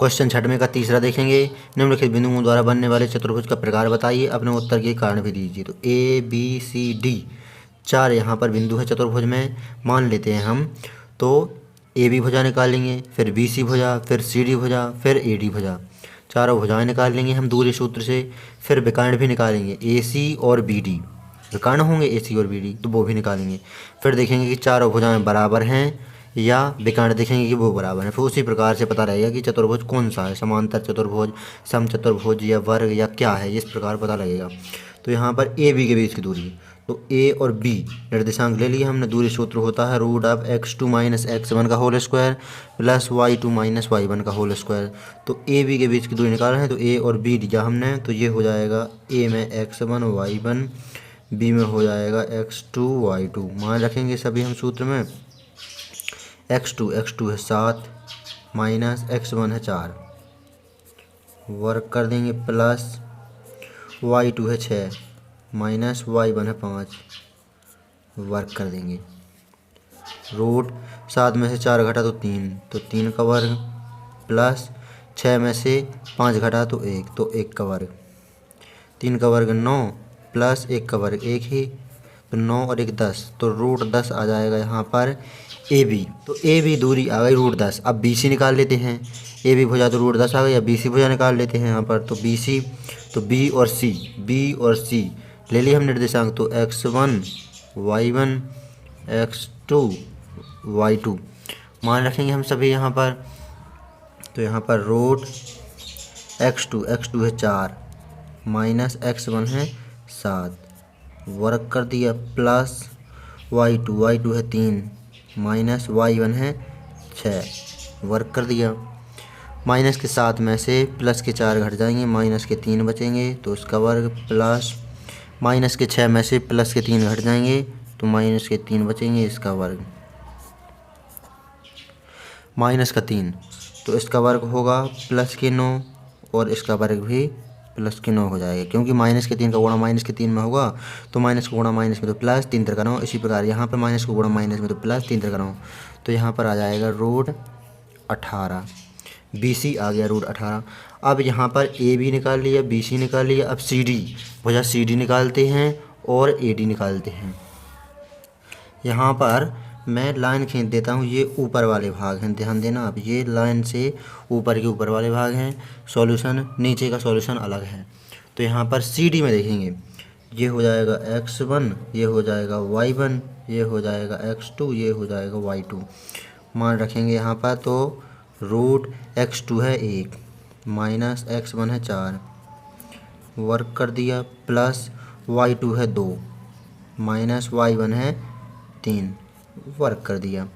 Question 6वें का तीसरा देखेंगे। निम्नलिखित बिंदुओं द्वारा बनने वाले चतुर्भुज का प्रकार बताइए, अपने उत्तर के कारण भी दीजिए। तो ए बी सी डी 4 यहाँ पर बिंदु है चतुर्भुज में, मान लेते हैं हम। तो ए बी भुजा निकालेंगे, फिर बी सी भुजा, फिर सी डी भुजा, फिर ए डी भुजा, चारों भुजाएं निकाल लेंगे हम दूरी सूत्र से। फिर विकर्ण भी निकालेंगे, ए सी और बी डी विकर्ण होंगे, ए सी और बी डी, तो वो भी निकालेंगे। फिर देखेंगे कि चारों भुजाएं बराबर हैं या विकर्ण, देखेंगे कि वो बराबर है। फिर उसी प्रकार से पता रहेगा कि चतुर्भुज कौन सा है, समांतर चतुर्भुज, समचतुर्भुज या वर्ग या क्या है, इस प्रकार पता लगेगा। तो यहाँ पर ए बी के बीच की दूरी, तो ए और बी निर्देशांक ले लिया हमने। दूरी सूत्र होता है √x2 - x1 का whole square plus y2 - y1 का होल स्क्वायर। तो ए बी के बीच की दूरी निकाल रहे हैं, तो ए और बी दिया हमने, तो ये हो जाएगा ए में x1 y1, बी में हो जाएगा x2 y2। मान रखेंगे सभी हम सूत्र में। x2 है 7 माइनस x1 है 4, वर्क कर देंगे, प्लस y2 है 6 माइनस y1 है 5, वर्क कर देंगे। रूट 7 में से 4 घटा तो 3, तो 3 का वर्ग, प्लस 6 में से 5 घटा तो 1, तो 1 का वर्ग। 3 का वर्ग 9 प्लस 1 का वर्ग 1 ही, तो 9 और 1 10, तो √10 आ जाएगा यहाँ पर ए बी। तो ए बी दूरी आ गई √10। अब बी सी निकाल लेते हैं। ए बी भुजा तो √10 आ गई, या बी सी भुजा निकाल लेते हैं यहाँ पर। तो बी सी, तो बी और सी ले लिए हम निर्देशांक। तो x1 y1 x2 y2 मान रखेंगे हम सभी यहाँ पर। तो यहाँ पर x2 है 4 माइनस x1 है 7, वर्क कर दिया, प्लस y2 है 3 माइनस y1 है 6, वर्क कर दिया। माइनस के 7 में से प्लस के 4 घट जाएंगे, माइनस के 3 बचेंगे, तो उसका वर्ग, प्लस माइनस के 6 में से प्लस के 3 घट जाएंगे, तो माइनस के 3 बचेंगे, इसका वर्ग, माइनस का 3, तो इसका वर्ग होगा प्लस के 9, और इसका वर्ग भी प्लस के 9 हो जाएगा, क्योंकि माइनस के 3 का गुणा माइनस के 3 में होगा, तो माइनस को गुणा माइनस में तो प्लस, 3 3 का 9। इसी प्रकार यहाँ पर माइनस को गुणा माइनस में तो प्लस, 3 3 का 9, तो यहाँ पर आ जाएगा √18। बी सी आ गया √18। अब यहाँ पर ए बी निकाल लिया, बी सी निकाल लिया। अब सी डी भुजा सी डी निकालते हैं और ए डी निकालते हैं। यहाँ पर मैं लाइन खींच देता हूँ, ये ऊपर वाले भाग हैं, ध्यान देना आप, ये लाइन से ऊपर के ऊपर वाले भाग हैं, सॉल्यूशन नीचे का सॉल्यूशन अलग है। तो यहाँ पर सी डी में देखेंगे, ये हो जाएगा x1, ये हो जाएगा y1, ये हो जाएगा x2, ये हो जाएगा y2। मान रखेंगे यहाँ पर। तो √x2 है 1 माइनस x1 है 4, वर्क कर दिया, प्लस y2 है 2 माइनस y1 है 3, वर्क कर दिया।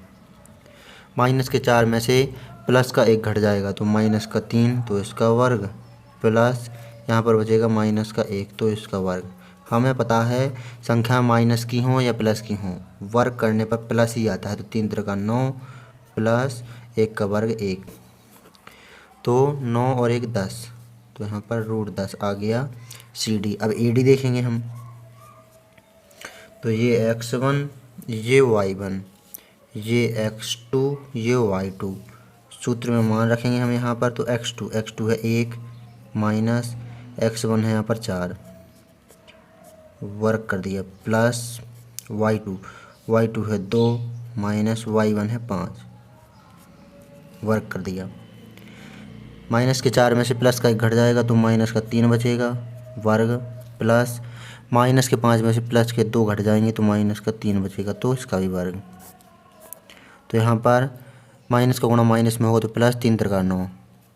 माइनस के 4 में से प्लस का 1 घट जाएगा, तो माइनस का 3, तो इसका वर्ग, प्लस यहाँ पर बचेगा माइनस का 1, तो इसका वर्ग। हमें पता है संख्या माइनस की हो या प्लस की हो, वर्ग करने पर प्लस ही आता है। तो 3 3 का 9 प्लस 1 का वर्ग 1, तो 9 और 1 10, तो यहाँ पर √10 आ गया सी डी। अब ए डी देखेंगे हम। तो ये x1, ये y1, ये x2, ये y2। सूत्र में मान रखेंगे हम यहाँ पर। तो x2 है 1 माइनस x1 है यहाँ पर 4, वर्क कर दिया, प्लस y2 है 2 माइनस y1 है 5, वर्क कर दिया। माइनस के 4 में से प्लस का 1 घट जाएगा, तो माइनस का 3 बचेगा, वर्ग, प्लस माइनस के 5 में से प्लस के 2 घट जाएंगे, तो माइनस का 3 बचेगा, तो इसका भी वर्ग। तो यहाँ पर माइनस का गुणा माइनस में होगा, तो प्लस 3 3 का 9,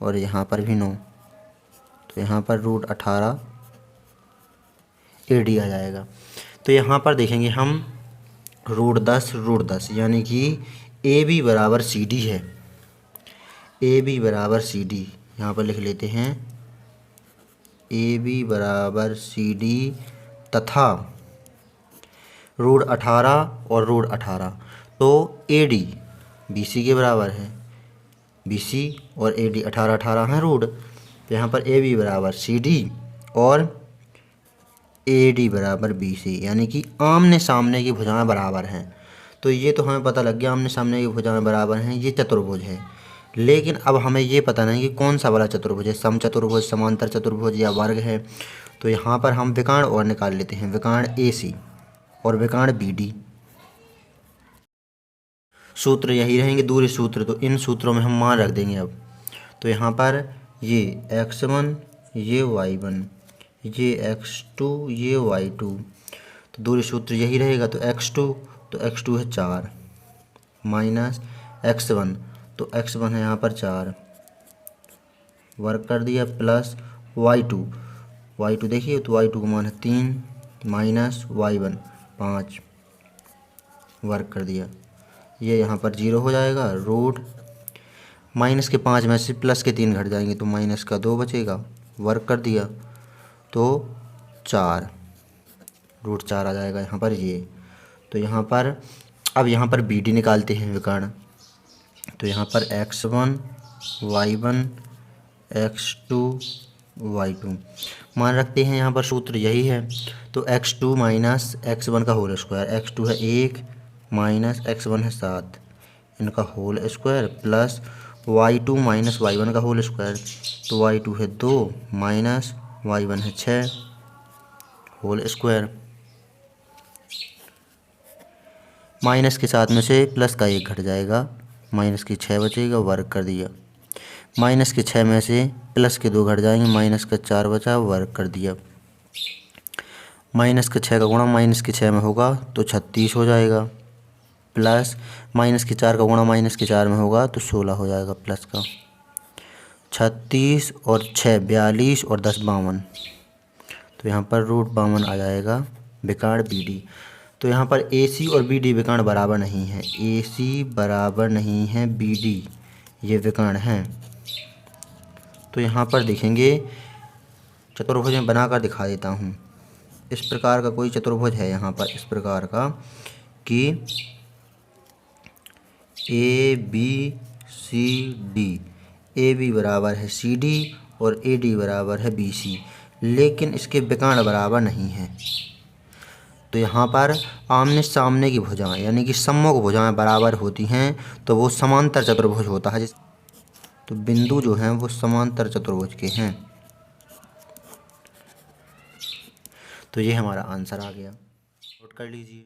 और यहाँ पर भी 9, तो यहाँ पर √18 ए डी आ जाएगा। तो यहाँ पर देखेंगे हम √10 यानी कि ए बी बराबर सी डी है। ए बी बराबर सी डी यहाँ पर लिख लेते हैं, ए बी बराबर सी डी तथा √18 और √18। तो ए डी बी सी के बराबर है, बी सी और ए डी 18 18 हैं रूट। तो यहाँ पर ए बी बराबर सी डी और ए डी बराबर बी सी, यानी कि आमने सामने की भुजाएं बराबर हैं। तो ये तो हमें पता लग गया, आमने सामने की भुजाएं बराबर हैं, ये चतुर्भुज है। लेकिन अब हमें ये पता नहीं कि कौन सा वाला चतुर्भुज है, समचतुर्भुज, समांतर चतुर्भुज या वर्ग है। तो यहाँ पर हम विकर्ण और निकाल लेते हैं, विकर्ण AC और विकर्ण BD। सूत्र यही रहेंगे, दूरी सूत्र, तो इन सूत्रों में हम मान रख देंगे अब। तो यहाँ पर ये x1, ये y1, ये x2, ये y2, तो दूरी सूत्र यही रहेगा। तो x2 है 4 माइनस x1, तो x1 है यहाँ पर 4 वर्क कर दिया, प्लस y2 देखिए, तो y2 का मान है 3 माइनस y1 5 वर्क कर दिया। ये यहाँ पर 0 हो जाएगा, रूट माइनस के 5 में से प्लस के 3 घट जाएंगे, तो माइनस का 2 बचेगा, वर्क कर दिया तो 4 रूट 4 आ जाएगा यहाँ पर ये। तो यहाँ पर अब यहाँ पर BD निकालते हैं विकर्ण। तो यहाँ पर x1 y1 x2 y2 मान रखते हैं, यहाँ पर सूत्र यही है। तो x2 माइनस x1 का होल स्क्वायर, x2 है 1 माइनस x1 है 7 इनका whole square, plus y2 minus y1 का होल स्क्वायर, तो y2 है 2 माइनस y1 है 6 होल स्क्वायर। माइनस के साथ में से प्लस का 1 घट जाएगा, माइनस की 6 बचेगा, वर्क कर दिया। माइनस के 6 में से प्लस के 2 घट जाएंगे, माइनस का 4 बचा, वर्क कर दिया। माइनस का 6 का गुणा माइनस के 6 में होगा तो 36 हो जाएगा, प्लस माइनस के 4 का गुणा माइनस के 4 में होगा तो 16 हो जाएगा, प्लस का 36 और 6 42 और 10 52, तो यहाँ पर रूट 52 आ जाएगा विकर्ण BD। तो यहाँ पर AC और BD विकर्ण बराबर नहीं है, AC बराबर नहीं है BD, ये विकर्ण हैं। तो यहाँ पर देखेंगे, चतुर्भुज में बनाकर दिखा देता हूँ। इस प्रकार का कोई चतुर्भुज है यहाँ पर, इस प्रकार का कि ABCD, AB बराबर है CD और AD बराबर है BC, लेकिन इसके विकर्ण बराबर नहीं है। तो यहाँ पर आमने सामने की भुजाएं यानी कि सम्मुख भुजाएं बराबर होती हैं तो वो समांतर चतुर्भुज होता है। तो बिंदु जो हैं वो समांतर चतुर्भुज के हैं। तो ये हमारा आंसर आ गया, नोट कर लीजिए।